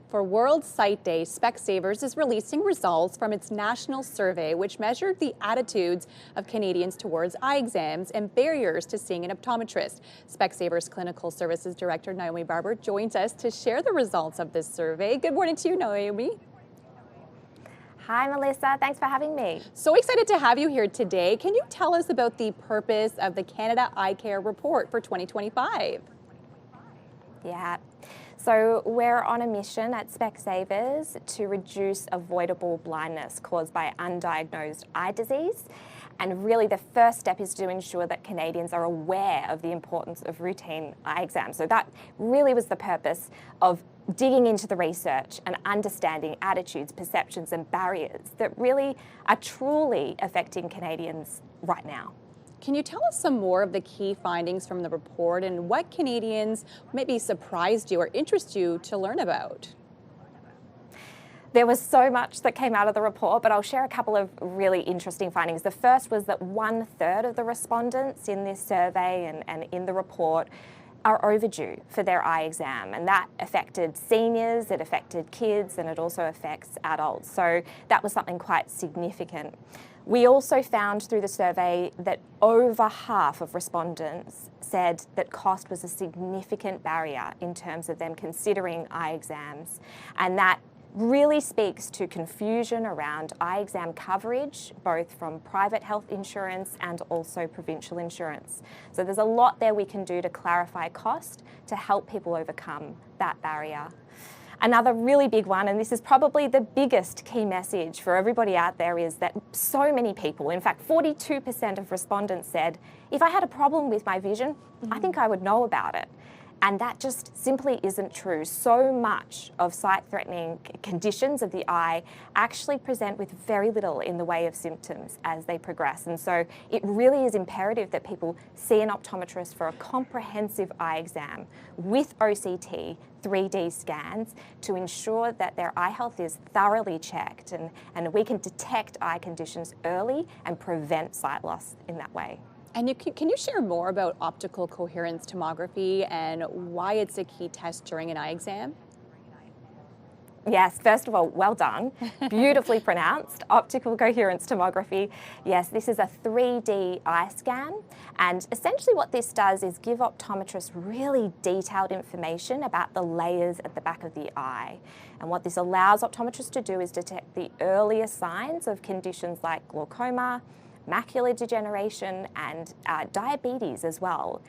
For World Sight Day, Specsavers is releasing results from its national survey, which measured the attitudes of Canadians towards eye exams and barriers to seeing an optometrist. Specsavers Clinical Services Director Naomi Barber joins us to share the results of this survey. Good morning to you, Naomi. Hi, Melissa. Thanks for having me. So excited to have you here today. Can you tell us about the purpose of the Canada Eye Care Report for 2025? Yeah. So we're on a mission at Specsavers to reduce avoidable blindness caused by undiagnosed eye disease. And really the first step is to ensure that Canadians are aware of the importance of routine eye exams. So that really was the purpose of digging into the research and understanding attitudes, perceptions and barriers that really are truly affecting Canadians right now. Can you tell us some more of the key findings from the report and what Canadians maybe surprised you or interest you to learn about? There was so much that came out of the report, but I'll share a couple of really interesting findings. The first was that 1/3 of the respondents in this survey and in the report are overdue for their eye exam, and that affected seniors, it affected kids, and it also affects adults. So that was something quite significant. We also found through the survey that over half of respondents said that cost was a significant barrier in terms of them considering eye exams, and that really speaks to confusion around eye exam coverage, both from private health insurance and also provincial insurance. So there's a lot there we can do to clarify cost to help people overcome that barrier. Another really big one, and this is probably the biggest key message for everybody out there, is that so many people, in fact 42% of respondents said, if I had a problem with my vision, I think I would know about it. And that just simply isn't true. So much of sight-threatening conditions of the eye actually present with very little in the way of symptoms as they progress. And so it really is imperative that people see an optometrist for a comprehensive eye exam with OCT 3D scans to ensure that their eye health is thoroughly checked and we can detect eye conditions early and prevent sight loss in that way. And can you share more about optical coherence tomography and why it's a key test during an eye exam? Yes, first of all, well done. Beautifully pronounced. Optical coherence tomography. Yes, this is a 3D eye scan. And essentially what this does is give optometrists really detailed information about the layers at the back of the eye. And what this allows optometrists to do is detect the earliest signs of conditions like glaucoma, macular degeneration and diabetes as well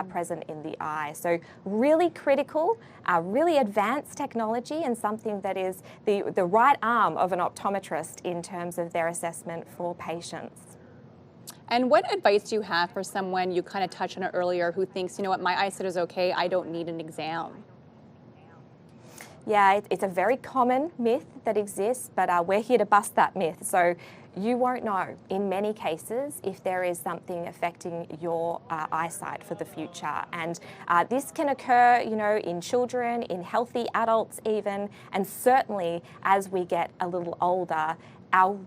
present in the eye. So really critical, really advanced technology and something that is the right arm of an optometrist in terms of their assessment for patients. And what advice do you have for someone, you kind of touched on it earlier, who thinks, you know what, my eyesight is okay, I don't need an exam? Yeah, it's a very common myth that exists, but we're here to bust that myth. So you won't know in many cases if there is something affecting your eyesight for the future. And this can occur, you know, in children, in healthy adults even, and certainly as we get a little older, our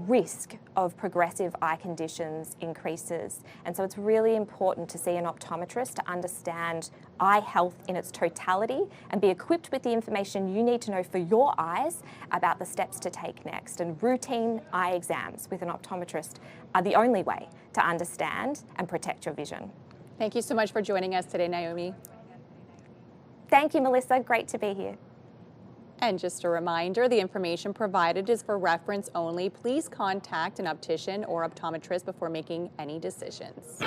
risk of progressive eye conditions increases. And so it's really important to see an optometrist to understand eye health in its totality and be equipped with the information you need to know for your eyes about the steps to take next. And routine eye exams with an optometrist are the only way to understand and protect your vision. Thank you so much for joining us today, Naomi. Thank you, Melissa. Great to be here. And just a reminder, the information provided is for reference only. Please contact an optician or optometrist before making any decisions.